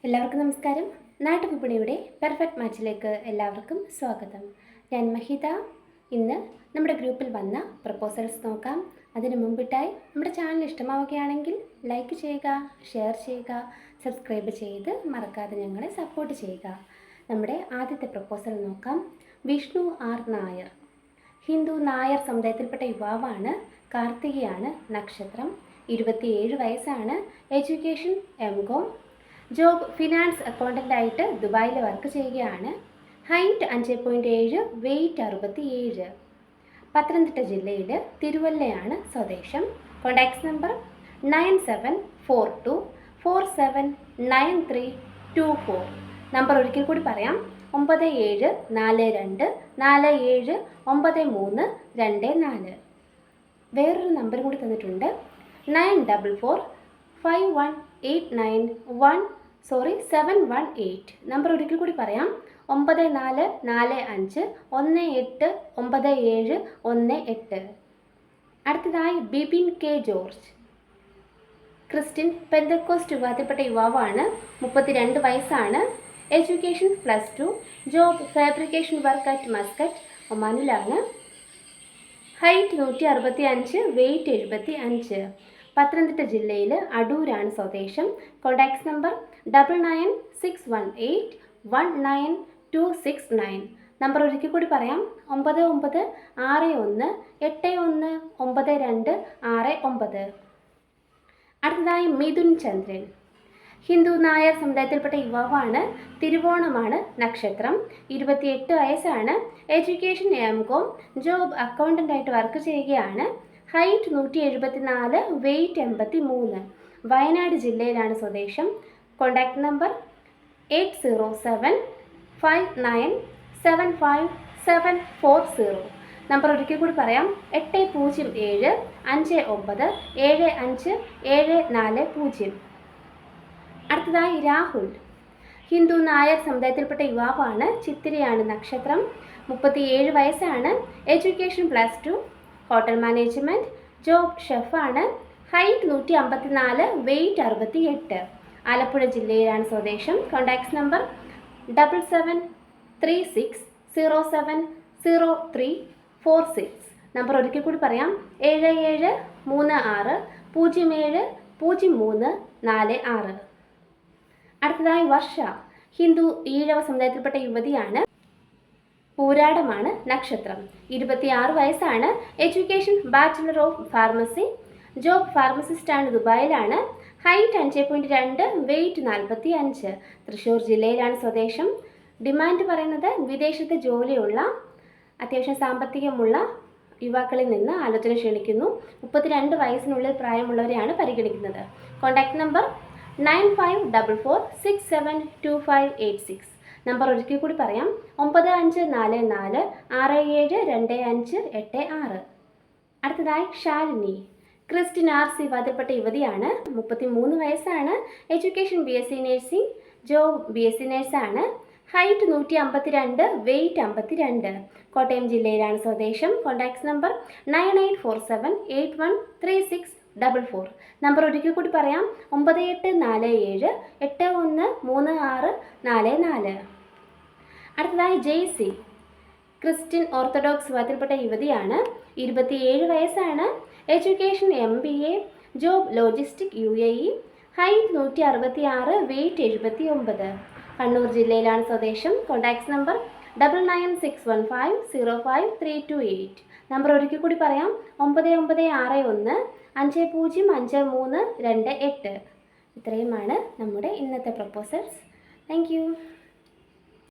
എല്ലാവർക്കും നമസ്കാരം. നാട്ടുവിപണിയുടെ പെർഫെക്റ്റ് മാച്ചിലേക്ക് എല്ലാവർക്കും സ്വാഗതം. ഞാൻ മഹിത. ഇന്ന് നമ്മുടെ ഗ്രൂപ്പിൽ വന്ന പ്രപ്പോസൽസ് നോക്കാം. അതിനു മുമ്പിട്ടായി നമ്മുടെ ചാനൽ ഇഷ്ടമാവുകയാണെങ്കിൽ ലൈക്ക് ചെയ്യുക, ഷെയർ ചെയ്യുക, സബ്സ്ക്രൈബ് ചെയ്ത് മറക്കാതെ ഞങ്ങളെ സപ്പോർട്ട് ചെയ്യുക. നമ്മുടെ ആദ്യത്തെ പ്രപ്പോസൽ നോക്കാം. വിഷ്ണു ആർ നായർ. ഹിന്ദു നായർ സമുദായത്തിൽപ്പെട്ട യുവാവാണ്. കാർത്തികയാണ് നക്ഷത്രം. 27 വയസ്സാണ്. Education MCom. ജോബ് ഫിനാൻസ് അക്കൗണ്ടൻ്റായിട്ട് ദുബായിൽ വർക്ക് ചെയ്യുകയാണ്. Height 5.7, weight 67. പത്തനംതിട്ട ജില്ലയിൽ തിരുവല്ലയാണ് സ്വദേശം. Contacts number 9742479324. നമ്പർ ഒരിക്കൽ കൂടി പറയാം. 9742479324. വേറൊരു നമ്പർ കൂടി തന്നിട്ടുണ്ട്. 9451891718. നമ്പർ ഒരിക്കൽ കൂടി പറയാം. 9445189718. അടുത്തതായി Bibin K George. Christian Pentecost വിഭാഗത്തിൽപ്പെട്ട യുവാവാണ്. 32 വയസ്സാണ്. Education +2. Job fabrication work at Muscat, ഒമാനിലാണ്. Height 165, weight 75. പത്തനംതിട്ട ജില്ലയിൽ അടൂരാണ് സ്വദേശം. Contacts number 9961819269. നമ്പർ ഒരിക്കൽ കൂടി പറയാം. 9961819269. അടുത്തതായി മിഥുൻ ചന്ദ്രൻ. ഹിന്ദു നായർ സമുദായത്തിൽപ്പെട്ട യുവാവാണ്. തിരുവോണമാണ് നക്ഷത്രം. 28 വയസ്സാണ്. Education MCom. ജോബ് അക്കൗണ്ടൻ്റായിട്ട് വർക്ക് ചെയ്യുകയാണ്. Height 174, weight 83. വയനാട് ജില്ലയിലാണ് സ്വദേശം. Contact number 8075975740. നമ്പർ ഒരിക്കൽ കൂടി പറയാം. 8075957540. അടുത്തതായി രാഹുൽ. ഹിന്ദു നായർ സമുദായത്തിൽപ്പെട്ട യുവാവാണ്. ചിത്തിരയാണ് നക്ഷത്രം. 37 വയസ്സാണ്. Education +2, hotel management. ജോബ് ഷെഫാണ്. Height 154, weight 68. ആലപ്പുഴ ജില്ലയിലാണ് സ്വദേശം. Contacts number 7736070346. നമ്പർ ഒരിക്കൽ കൂടി പറയാം. 7736070346. അടുത്തതായി വർഷ. ഹിന്ദു ഈഴവ സമുദായത്തിൽപ്പെട്ട യുവതിയാണ്. പൂരാടമാണ് നക്ഷത്രം. 26 വയസ്സാണ്. Education bachelor of pharmacy. Job ഫാർമസിസ്റ്റാണ്. ദുബായിലാണ്. Height 5.2, weight 45. തൃശ്ശൂർ ജില്ലയിലാണ് സ്വദേശം. ഡിമാൻഡ് പറയുന്നത് വിദേശത്ത് ജോലിയുള്ള അത്യാവശ്യം സാമ്പത്തികമുള്ള യുവാക്കളിൽ നിന്ന് ആലോചന ക്ഷണിക്കുന്നു. 32 വയസ്സിനുള്ളിൽ പ്രായമുള്ളവരെയാണ് പരിഗണിക്കുന്നത്. Contact number 9544672586. നമ്പർ ഒരിക്കൽ കൂടി പറയാം. 9544672586. അടുത്തതായി ശാലിനി. ക്രിസ്ത്യൻ RC വിഭാഗത്തിൽപ്പെട്ട യുവതിയാണ്. 33 വയസ്സാണ്. Education BSc nursing. Job BSc നഴ്സാണ്. Height 152, weight 52. കോട്ടയം ജില്ലയിലാണ് സ്വദേശം. Contacts number 9847813644. നമ്പർ ഒരിക്കൽ കൂടി പറയാം. 9847813644. അടുത്തതായി ജെയ്സി. ക്രിസ്ത്യൻ ഓർത്തഡോക്സ് വിഭാഗത്തിൽപ്പെട്ട യുവതിയാണ്. 27 വയസ്സാണ്. Education MBA. Job logistic UAE. Height 166, weight 79. Kannur ജില്ലയിലാണ് സ്വദേശം. Contacts number 9961505328. നമ്പർ ഒരിക്കൽ കൂടി പറയാം. 9961505328. ഇത്രയുമാണ് നമ്മുടെ ഇന്നത്തെ പ്രപ്പോസൽസ്. Thank you.